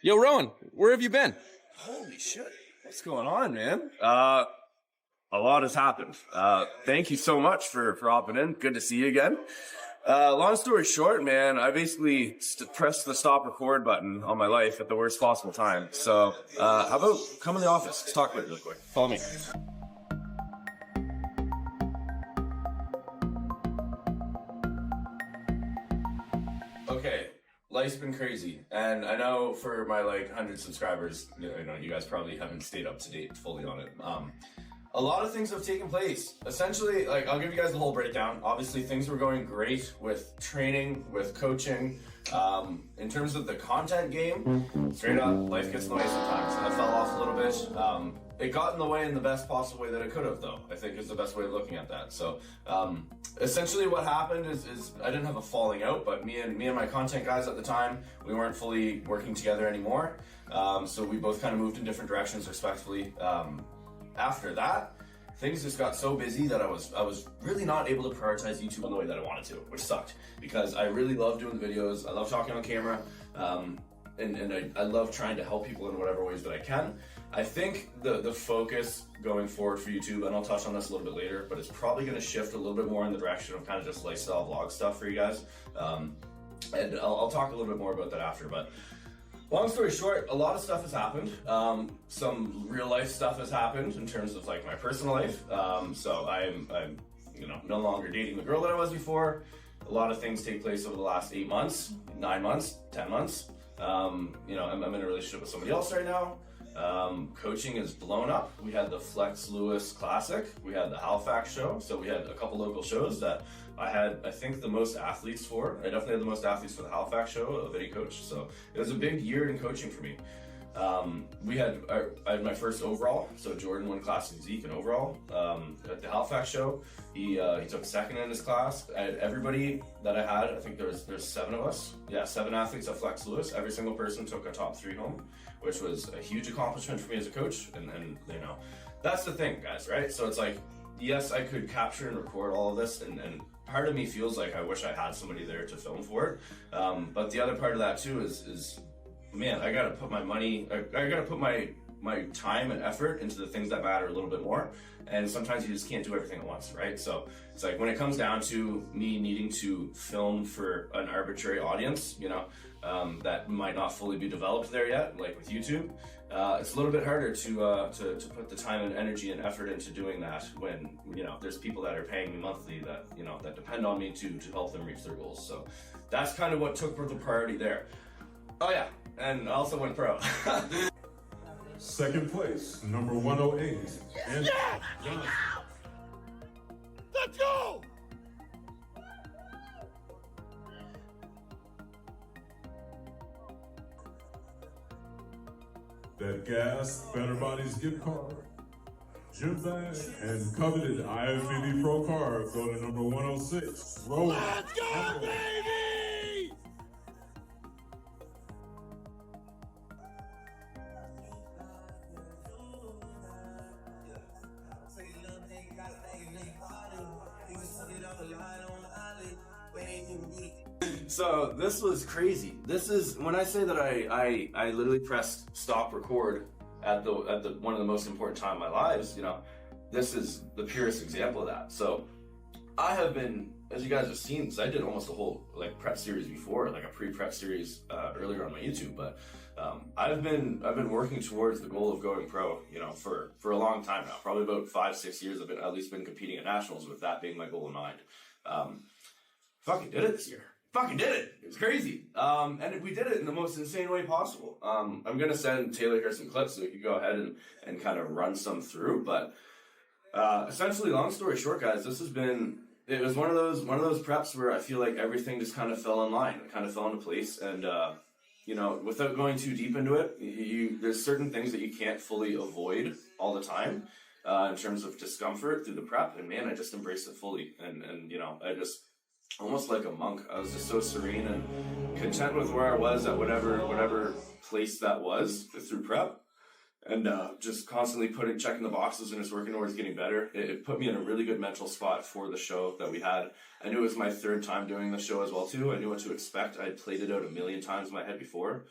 Yo, Rowan, where have you been? Holy shit. What's going on, man? A lot has happened. Thank you so much for hopping in. Good to see you again. Long story short, man, I basically pressed the stop record button on my life at the worst possible time. So, how about come in the office? Let's talk about it really quick. Follow me. Okay. Life's been crazy, and I know for my 100 subscribers, you guys probably haven't stayed up to date fully on it. A lot of things have taken place. Essentially, I'll give you guys the whole breakdown. Obviously, things were going great with training, with coaching. In terms of the content game, straight up, life gets in the way sometimes. I fell off a little bit. It got in the way in the best possible way that it could have, though, I think is the best way of looking at that. So, essentially what happened is I didn't have a falling out, but me and my content guys at the time, we weren't fully working together anymore. So we both kind of moved in different directions respectively. After that, things just got so busy that I was really not able to prioritize YouTube in the way that I wanted to, which sucked because I really love doing videos. I love talking on camera. And I love trying to help people in whatever ways that I can. I think the focus going forward for YouTube, and I'll touch on this a little bit later, but it's probably going to shift a little bit more in the direction of kind of just lifestyle vlog stuff for you guys. And I'll talk a little bit more about that after, but long story short, a lot of stuff has happened. Some real life stuff has happened in terms of my personal life. So I'm no longer dating the girl that I was before. A lot of things take place over the last 8 months, 9 months, 10 months. I'm in a relationship with somebody else right now. Coaching is blown up. We had the Flex Lewis Classic. We had the HALIFAX show. So we had a couple local shows that I had, I think, the most athletes for. I definitely had the most athletes for the HALIFAX show of any coach. So it was a big year in coaching for me. I had my first overall, so Jordan won classic Zeke in overall. At the HALIFAX show, he took second in his class. I had everybody that I had, I think there's 7 of us. Yeah, 7 athletes at Flex Lewis. Every single person took a top 3 home, which was a huge accomplishment for me as a coach. And that's the thing, guys, right? So it's yes, I could capture and record all of this, and part of me feels like I wish I had somebody there to film for it. But the other part of that too is man, I gotta put my money, I gotta put my time and effort into the things that matter a little bit more. And sometimes you just can't do everything at once, right? So it's when it comes down to me needing to film for an arbitrary audience, that might not fully be developed there yet, like with YouTube, it's a little bit harder to put the time and energy and effort into doing that when, there's people that are paying me monthly that, that depend on me to help them reach their goals. So that's kind of what took the priority there. Oh yeah, and I also went pro. Second place, number 108. Yeah! Let's go! That gas, Better Bodies gift card, gym bag, and coveted IFBB Pro card go to number 106. Rowan. Let's go, baby! So this was crazy. This is when I say that I literally pressed stop record at the one of the most important time in my lives. This is the purest example of that. So I have been, as you guys have seen, because I did almost a whole prep series before, a pre-prep series earlier on my YouTube. But I've been working towards the goal of going pro, for a long time now. Probably about 5-6 years. I've at least been competing at nationals with that being my goal in mind. Fucking did it this year. Fucking did it. It was crazy. And we did it in the most insane way possible. I'm going to send Taylor here some clips so we could go ahead and kind of run some through. But essentially, long story short, guys, it was one of those preps where I feel like everything just kind of fell in line. It kind of fell into place. And, without going too deep into it, there's certain things that you can't fully avoid all the time in terms of discomfort through the prep. And man, I just embraced it fully. And I just, almost like a monk, I was just so serene and content with where I was at whatever place that was through prep. And just constantly checking the boxes and just working towards getting better. It put me in a really good mental spot for the show that we had. I knew it was my 3rd time doing the show as well too. I knew what to expect. I had played it out a million times in my head before.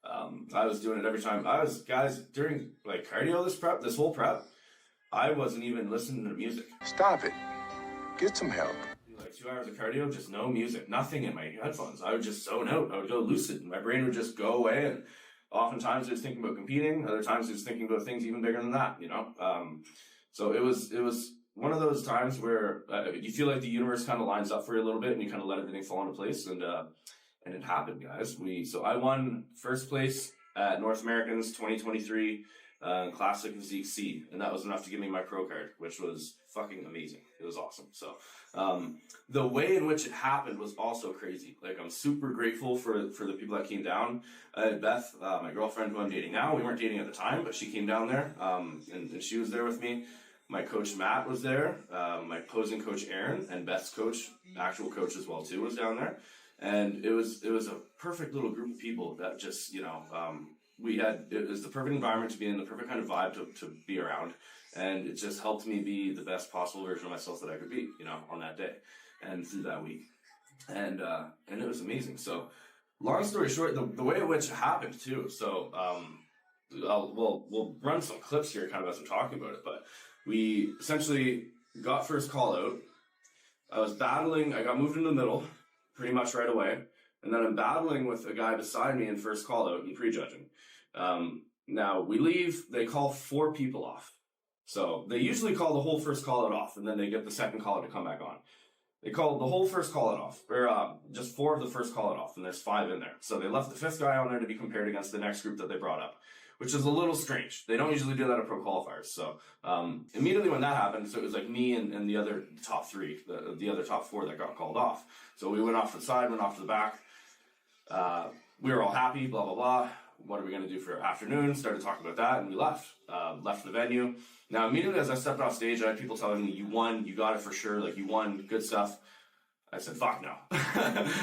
I was doing it every time. Guys, during like cardio, this whole prep, I wasn't even listening to music. Stop it. Get some help. Like 2 hours of cardio, just no music, nothing in my headphones. I would just zone out. I would go lucid. My brain would just go away, and oftentimes I was thinking about competing. Other times I was thinking about things even bigger than that, you know? So it was one of those times where you feel like the universe kind of lines up for you a little bit, and you kind of let everything fall into place, and it happened, guys. So I won first place at North Americans 2023 Classic Physique C, and that was enough to give me my pro card, which was fucking amazing. It was awesome. So the way in which it happened was also crazy. Like, I'm super grateful for the people that came down. Beth, my girlfriend who I'm dating now, we weren't dating at the time, but she came down there, and she was there with me. My coach Matt was there, my posing coach Aaron, and Beth's coach, actual coach as well too, was down there. And it was a perfect little group of people that just, you know, it was the perfect environment to be in, the perfect kind of vibe to be around. And it just helped me be the best possible version of myself that I could be, you know, on that day and through that week. And it was amazing. So long story short, the way in which it happened too. So, we'll run some clips here kind of as I'm talking about it, but we essentially got first call out. I was battling, I got moved in the middle pretty much right away. And then I'm battling with a guy beside me in first call out and prejudging. Now we leave, they call 4 people off. So they usually call the whole first call out off, and then they get the second call out to come back on. They called the whole first call out off, or just 4 of the first call out off, and there's 5 in there. So they left the 5th guy on there to be compared against the next group that they brought up, which is a little strange. They don't usually do that at pro qualifiers. So immediately when that happened, so it was like me and the other top 3, the other top 4 that got called off. So we went off to the side, went off to the back. We were all happy, blah, blah, blah. What are we going to do for afternoon? Started talking about that, and we left. Left the venue. Now, immediately as I stepped off stage, I had people telling me, you won, you got it for sure, like, you won, good stuff. I said, fuck no.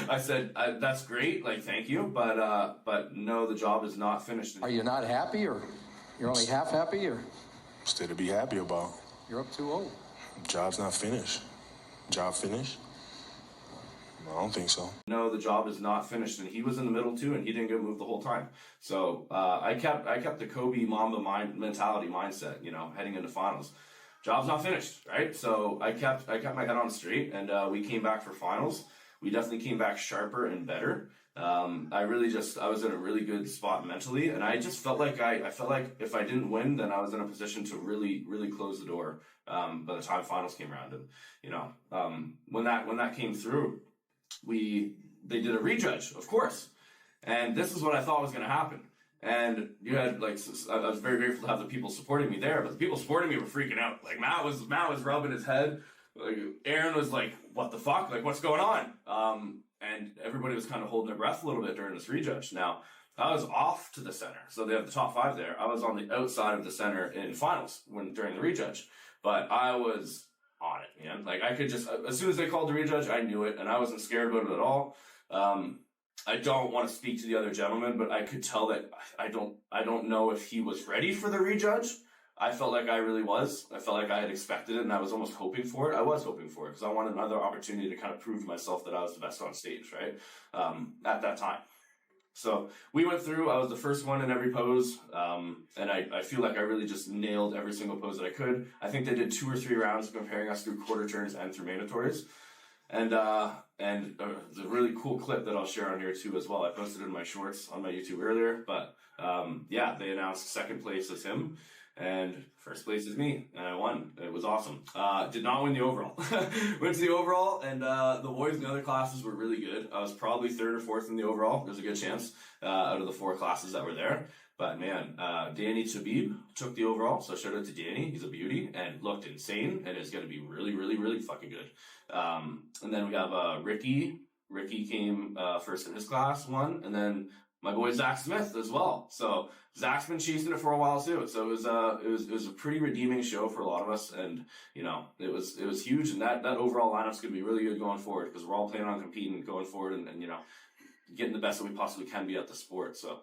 I said, that's great, like, thank you, but no, the job is not finished. Are you not happy, or you're only half happy, or Still to be happy about. you're up 2-0? Job's not finished. Job finished? I don't think so. No, the job is not finished, and he was in the middle too, and he didn't get moved the whole time. So I kept the Kobe Mamba mindset, you know, heading into finals. Job's not finished, right? So I kept my head on straight, and we came back for finals. We definitely came back sharper and better. I was in a really good spot mentally, and I just felt like I felt like if I didn't win, then I was in a position to really, really close the door by the time finals came around. And you know, when that came through, they did a rejudge, of course, and this is what I thought was going to happen. And you had, like, I was very grateful to have the people supporting me there, but the people supporting me were freaking out. Like, Matt was rubbing his head. Like, Aaron was like, what the fuck? Like, what's going on? And everybody was kind of holding their breath a little bit during this rejudge. Now, I was off to the center, so they have the top 5 there. I was on the outside of the center in finals during the rejudge, but I was on it, man. Like, I could just, as soon as they called the rejudge, I knew it, and I wasn't scared about it at all. I don't want to speak to the other gentleman, but I could tell that I don't know if he was ready for the rejudge. I felt like I really was. I felt like I had expected it, and I was almost hoping for it. I was hoping for it because I wanted another opportunity to kind of prove to myself that I was the best on stage, right? At that time. So we went through, I was the first one in every pose, and I feel like I really just nailed every single pose that I could. I think they did 2 or 3 rounds comparing us through quarter turns and through mandatories. And it's a really cool clip that I'll share on here too as well. I posted it in my shorts on my YouTube earlier, but yeah, they announced second place as him and first place is me, and I won. It was awesome. Did not win the overall. Went to the overall, and the boys in the other classes were really good. I was probably 3rd or 4th in the overall. There's a good chance out of the 4 classes that were there. But man, Danny Tabib took the overall, so shout out to Danny. He's a beauty and looked insane and is going to be really, really, really fucking good. And then we have Ricky. Ricky came first in his class, won, and then my boy Zach Smith as well. So Zach's been chasing it for a while too. So it was a pretty redeeming show for a lot of us, and you know it was huge. And that overall lineup's going to be really good going forward because we're all planning on competing going forward and you know getting the best that we possibly can be at the sport. So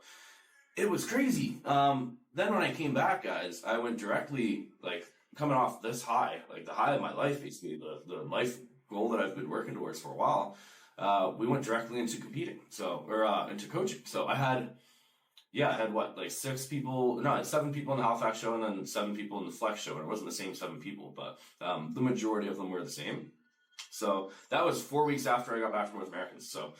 it was crazy. Then when I came back, guys, I went directly, like, coming off this high, like the high of my life, basically, the life goal that I've been working towards for a while. We went directly into competing, into coaching. So I had yeah, I had what, like 7 people in the HALIFAX show and then 7 people in the Flex show. And it wasn't the same 7 people, but the majority of them were the same. So that was 4 weeks after I got back from North Americans. So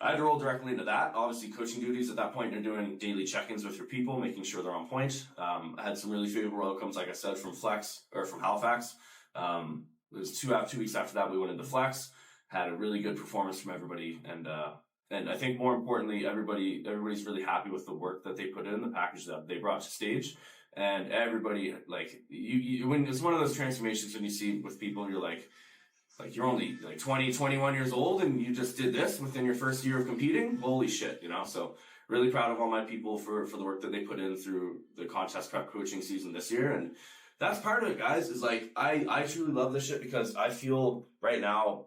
I had to roll directly into that. Obviously, coaching duties at that point, you're doing daily check-ins with your people, making sure they're on point. I had some really favorable outcomes, like I said, from HALIFAX. It was 2 weeks after that we went into Flex. Had a really good performance from everybody, and I think more importantly, everybody's really happy with the work that they put in, the package that they brought to stage, and everybody, like, when it's one of those transformations when you see with people, you're like you're only like 20, 21 years old and you just did this within your first year of competing. Holy shit, you know? So really proud of all my people for the work that they put in through the contest prep coaching season this year. And that's part of it, guys, is like, I truly love this shit because I feel right now,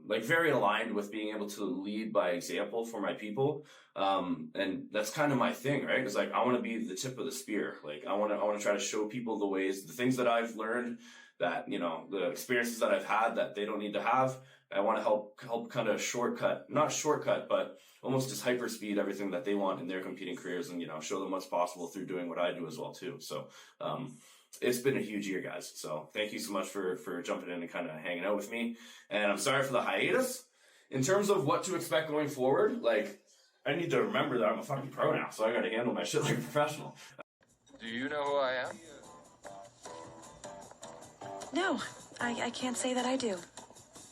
like very aligned with being able to lead by example for my people. And that's kind of my thing, right? It's like, I want to be the tip of the spear. Like I want to try to show people the ways, the things that I've learned, that, you know, the experiences that I've had that they don't need to have. I want to help kind of not shortcut, but almost just hyper speed everything that they want in their competing careers, and, you know, show them what's possible through doing what I do as well too. So, it's been a huge year, guys. So thank you so much for jumping in and kind of hanging out with me. And I'm sorry for the hiatus. In terms of what to expect going forward, like, I need to remember that I'm a fucking pro now, so I got to handle my shit like a professional. Do you know who I am? No, I can't say that I do.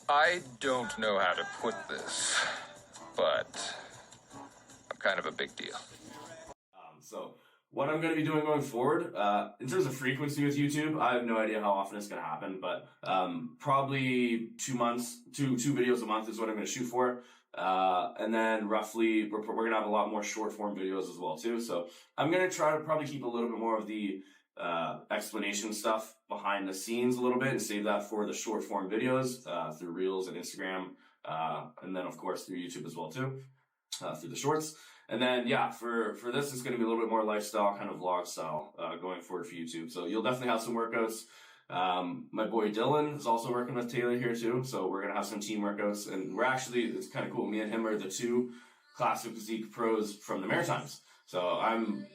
I don't know how to put this, but I'm kind of a big deal. So what I'm going to be doing going forward, in terms of frequency with YouTube, I have no idea how often it's going to happen, but probably 2 months, two videos a month is what I'm going to shoot for. And then roughly, we're going to have a lot more short form videos as well too. So I'm going to try to probably keep a little bit more of the explanation stuff behind the scenes a little bit and save that for the short form videos through Reels and Instagram, and then of course through YouTube as well too, through the shorts. And then yeah, for this it's going to be a little bit more lifestyle, kind of vlog style going forward for YouTube. So you'll definitely have some workouts. My boy Dylan is also working with Taylor here too, so we're gonna have some team workouts, and it's kind of cool. Me and him are the 2 classic physique pros from the Maritimes. So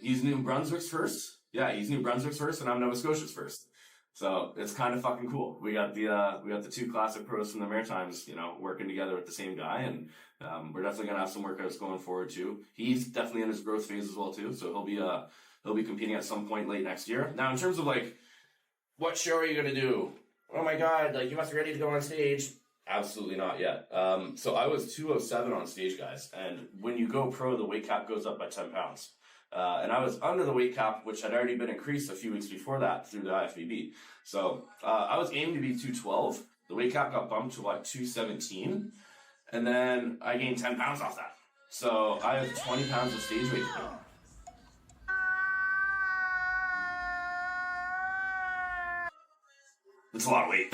he's New Brunswick's first. Yeah, he's New Brunswick's first, and I'm Nova Scotia's first. So it's kind of fucking cool. We got the 2 classic pros from the Maritimes, you know, working together with the same guy, and we're definitely gonna have some workouts going forward too. He's definitely in his growth phase as well too, so he'll be competing at some point late next year. Now, in terms of like, what show are you gonna do? Oh my god, like, you must be ready to go on stage. Absolutely not yet. So I was 207 on stage, guys, and when you go pro, the weight cap goes up by 10 pounds. And I was under the weight cap, which had already been increased a few weeks before that through the IFBB. So I was aiming to be 212. The weight cap got bumped to 217, and then I gained 10 pounds off that. So I have 20 pounds of stage weight to put on. It's a lot of weight.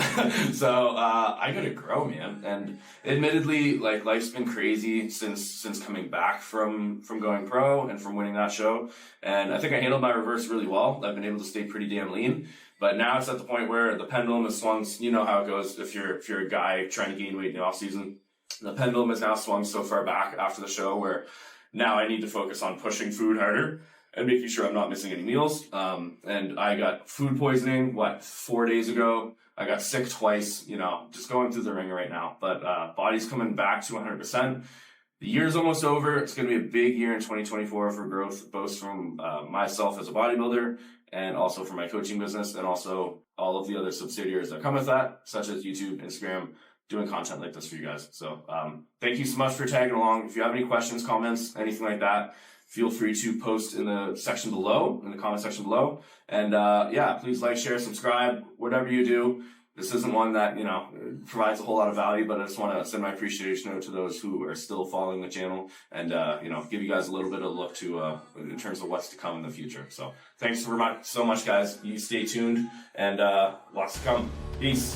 So I gotta grow, man. And admittedly, like, life's been crazy since coming back from going pro and from winning that show. And I think I handled my reverse really well. I've been able to stay pretty damn lean. But now it's at the point where the pendulum has swung. You know how it goes if you're a guy trying to gain weight in the off season. The pendulum has now swung so far back after the show where now I need to focus on pushing food harder and making sure I'm not missing any meals. And I got food poisoning, 4 days ago. I got sick twice, you know, just going through the ringer right now. But body's coming back to 100%. The year's almost over. It's going to be a big year in 2024 for growth, both from myself as a bodybuilder and also for my coaching business, and also all of the other subsidiaries that come with that, such as YouTube, Instagram, doing content like this for you guys. So thank you so much for tagging along. If you have any questions, comments, anything like that, feel free to post in the section below, in the comment section below. And yeah, please like, share, subscribe, whatever you do. This isn't one that, you know, provides a whole lot of value, but I just want to send my appreciation out to those who are still following the channel and, you know, give you guys a little bit of a look to, in terms of what's to come in the future. So thanks so much, guys. You stay tuned, and lots to come. Peace.